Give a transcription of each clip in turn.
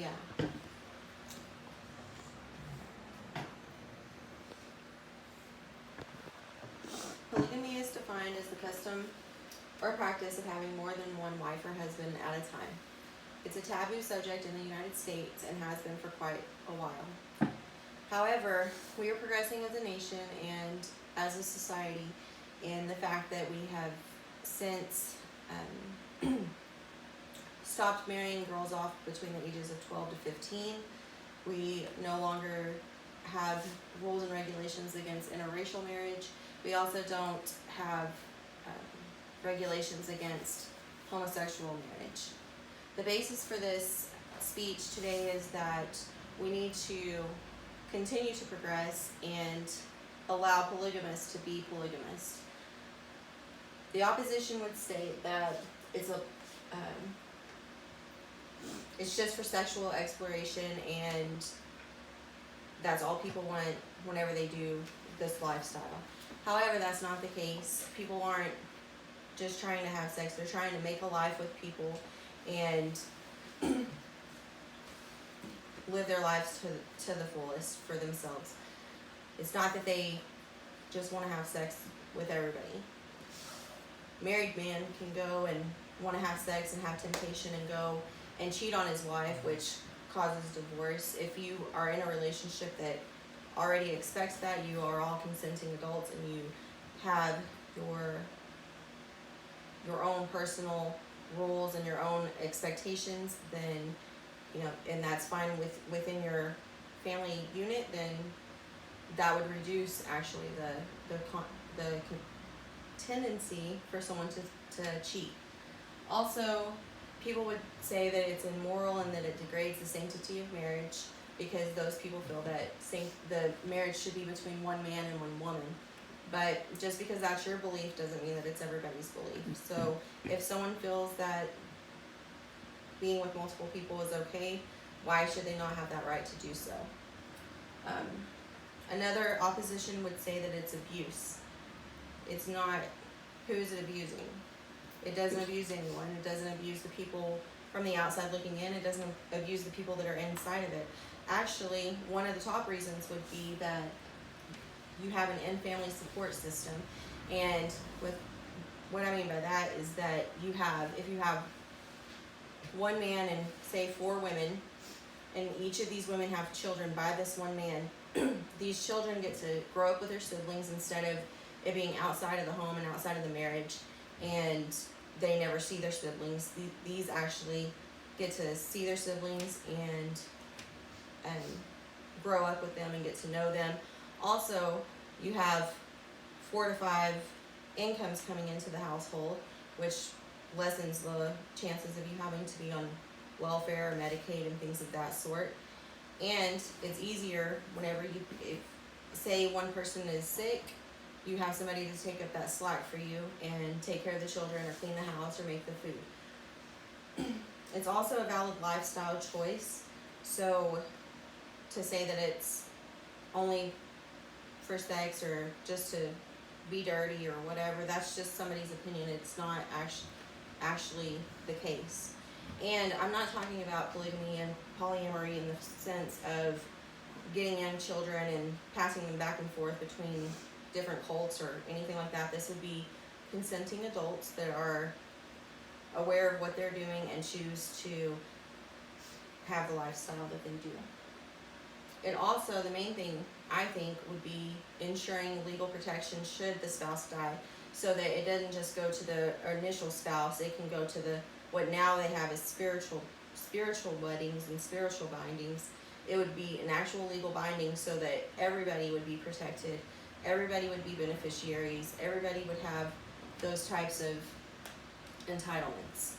Yeah. Polygamy is defined as the custom or practice of having more than one wife or husband at a time. It's a taboo subject in the United States and has been for quite a while. However, we are progressing as a nation and as a society in the fact that we have since stopped marrying girls off between the ages of 12 to 15. We no longer have rules and regulations against interracial marriage. We also don't have regulations against homosexual marriage. The basis for this speech today is that we need to continue to progress and allow polygamists to be polygamists. The opposition would state that it's just for sexual exploration and that's all people want whenever they do this lifestyle. However, that's not the case. People aren't just trying to have sex, they're trying to make a life with people and live their lives to the fullest for themselves. It's not that they just want to have sex with everybody. Married man can go and want to have sex and have temptation and go and cheat on his wife, which causes divorce. If you are in a relationship that already expects that, you are all consenting adults and you have your own personal rules and your own expectations, then and that's fine within your family unit, then that would reduce actually the tendency for someone to cheat. Also, people would say that it's immoral and that it degrades the sanctity of marriage because those people feel that the marriage should be between one man and one woman. But just because that's your belief doesn't mean that it's everybody's belief. So if someone feels that being with multiple people is okay, why should they not have that right to do so? Another opposition would say that it's abuse. It's not. Who is it abusing? It doesn't abuse anyone. It doesn't abuse the people from the outside looking in. It doesn't abuse the people that are inside of it. Actually, one of the top reasons would be that you have an in-family support system. And with what I mean by that is that if you have one man and say 4 women, and each of these women have children by this one man, these children get to grow up with their siblings instead of it being outside of the home and outside of the marriage, and they never see their siblings. These actually get to see their siblings and grow up with them and get to know them. Also, you have 4 to 5 incomes coming into the household, which lessens the chances of you having to be on welfare or Medicaid and things of that sort. And it's easier whenever say one person is sick, you have somebody to take up that slack for you and take care of the children or clean the house or make the food. It's also a valid lifestyle choice. So to say that it's only for sex or just to be dirty or whatever, that's just somebody's opinion. It's not actually the case. And I'm not talking about polygamy and polyamory in the sense of getting young children and passing them back and forth between different cults or anything like that. This would be consenting adults that are aware of what they're doing and choose to have the lifestyle that they do. And also, the main thing I think would be ensuring legal protection should the spouse die, so that it doesn't just go to the initial spouse. It can go to what now they have is spiritual weddings and spiritual bindings. It would be an actual legal binding so that everybody would be protected, everybody would be beneficiaries, everybody would have those types of entitlements.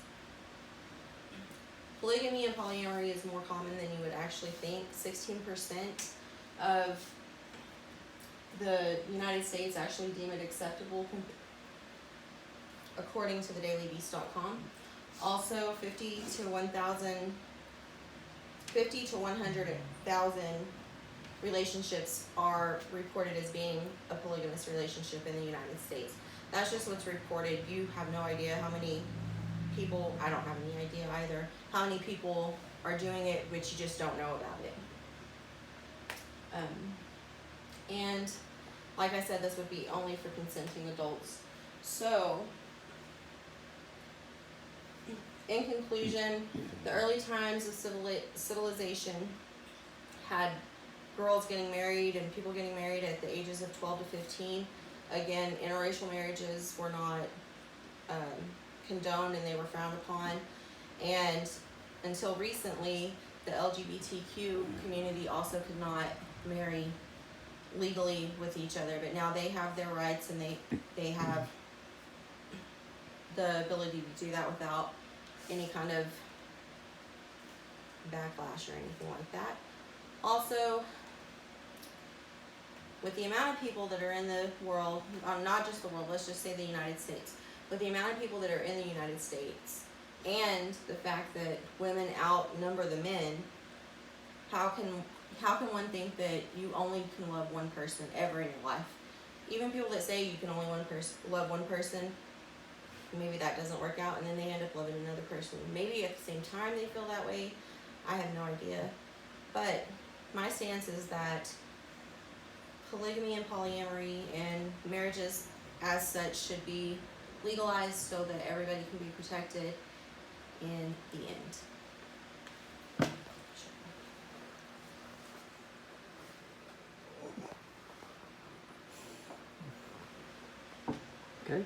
Polygamy and polyamory is more common than you would actually think. 16% of the United States actually deem it acceptable, according to thedailybeast.com. Also, 50 to 100,000 relationships are reported as being a polygamous relationship in the United States. That's just what's reported. You have no idea how many people, I don't have any idea either, how many people are doing it, but you just don't know about it. And like I said, this would be only for consenting adults. So, in conclusion, the early times of civilization had girls getting married and people getting married at the ages of 12 to 15. Again, interracial marriages were not condoned and they were frowned upon. And until recently, the LGBTQ community also could not marry legally with each other, but now they have their rights and they have the ability to do that without any kind of backlash or anything like that. Also, with the amount of people that are in the world, not just the world, let's just say the United States, with the amount of people that are in the United States and the fact that women outnumber the men, how can one think that you only can love one person ever in your life? Even people that say you can only love one person, maybe that doesn't work out and then they end up loving another person. Maybe at the same time they feel that way. I have no idea. But my stance is that polygamy and polyamory and marriages as such should be legalized so that everybody can be protected in the end. Okay.